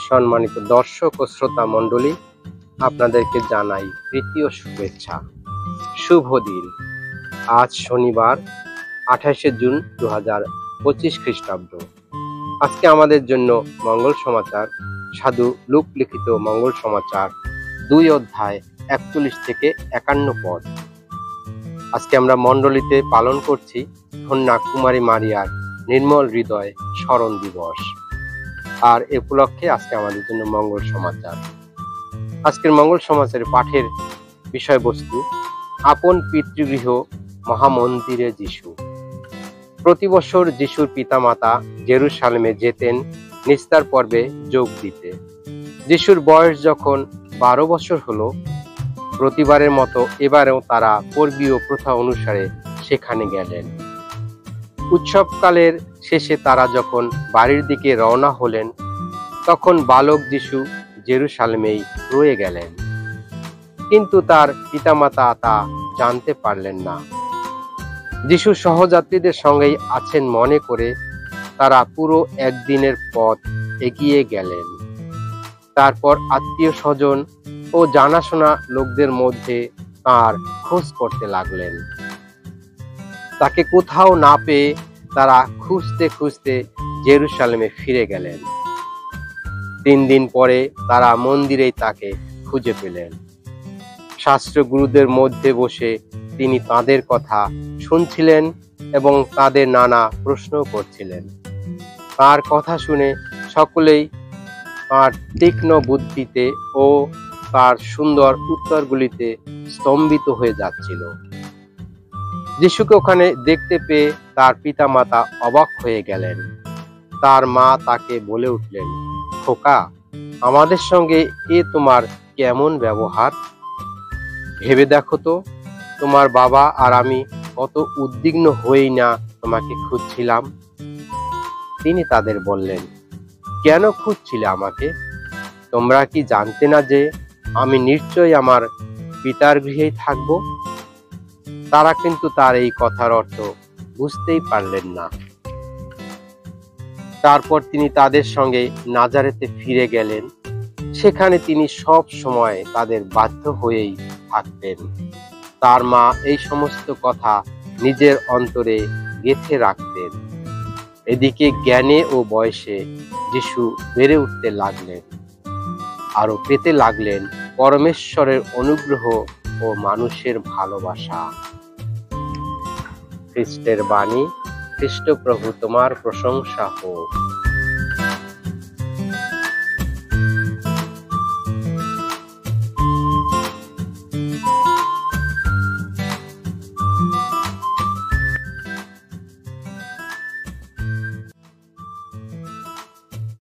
সম্মানিত দর্শক ও শ্রোতা মণ্ডলী, আপনাদেরকে জানাই প্রীতি ও শুভেচ্ছা। শুভ দিন। আজ শনিবার 28শে জুন 2025 খ্রিস্টাব্দ। আজকে আমাদের জন্য মঙ্গল সমাচার সাধু লুক লিখিত মঙ্গল সমাচার 2 অধ্যায় 41 থেকে 51 পদ। আজকে আমরা মণ্ডলীতে পালন করছি ধন্যা কুমারী মারিয়ার নির্মল হৃদয় স্মরণ দিবস। আর এ উপলক্ষে আজকে আমাদের জন্য মঙ্গল সমাচার। আজকের মঙ্গল সমাচারের পাঠের বিষয়বস্তু আপন পিতৃগৃহ মহামন্দিরে যিশু। প্রতি বছর যিশুর পিতামাতা জেরুসালেমে যেতেন নিস্তার পর্বে যোগ দিতে। যিশুর বয়স যখন 12 বছর হলো, প্রতিবারের মতো এবারেও তারা পূর্বীয় প্রথা অনুসারে সেখানে গেলেন। উৎসবকালের শেষে তারা যখন বাড়ির দিকে রওনা হলেন, তখন বালক যিশু জেরুসালেমেই রয়ে গেলেন, কিন্তু তার পিতামাতা তা জানতে পারলেন না। যিশু সহযাত্রীদের সঙ্গেই আছেন মনে করে তারা পুরো একদিনের পথ এগিয়ে গেলেন। তারপর আত্মীয় স্বজন ও জানাশোনা লোকদের মধ্যে তার খোঁজ করতে লাগলেন। তাকে কোথাও না পেয়ে তারা খুঁজতে খুঁজতে জেরুসালেমে ফিরে গেলেন। 3 দিন পরে তারা মন্দিরেই তাকে খুঁজে পেলেন। শাস্ত্রগুরুদের মধ্যে বসে তিনি তাদের কথা শুনছিলেন এবং তাদের নানা প্রশ্ন করছিলেন। তার কথা শুনে সকলেই তার তীক্ষ্ণ বুদ্ধিতে ও তার সুন্দর উত্তরগুলিতে স্তম্ভিত হয়ে যাচ্ছিল। যিশুকে ওখানে দেখতে পেয়ে তার পিতামাতা অবাক হয়ে গেলেন। তার মা তাকে বলে উঠলেন, খোকা, আমাদের সঙ্গে এ তোমার কেমন ব্যবহার? ভেবে দেখো তো, তোমার বাবা আর আমি কত উদ্বিগ্ন হয়েই না তোমাকে খুঁজছিলাম। তিনি তাদের বললেন, কেন খুঁজছিলে আমাকে? তোমরা কি জানতে না যে আমি নিশ্চয়ই আমার পিতার গৃহেই থাকব? তারা কিন্তু তার এই কথার অর্থ বুঝতেই পারলেন না। তারপর তিনি তাদের সঙ্গে নাজারেতে ফিরে গেলেন। সেখানে তিনি সব সময় তাদের বাধ্য হয়েই থাকতেন। তার মা এই সমস্ত কথা নিজের অন্তরে গেঁথে রাখতেন। এদিকে জ্ঞানে ও বয়সে যিশু বেড়ে উঠতে লাগলেন, আরো পেতে লাগলেন পরমেশ্বরের অনুগ্রহ ও মানুষের ভালোবাসা। খ্রিস্টের বাণী। খ্রিস্ট প্রভু তোমার প্রশংসা হোক।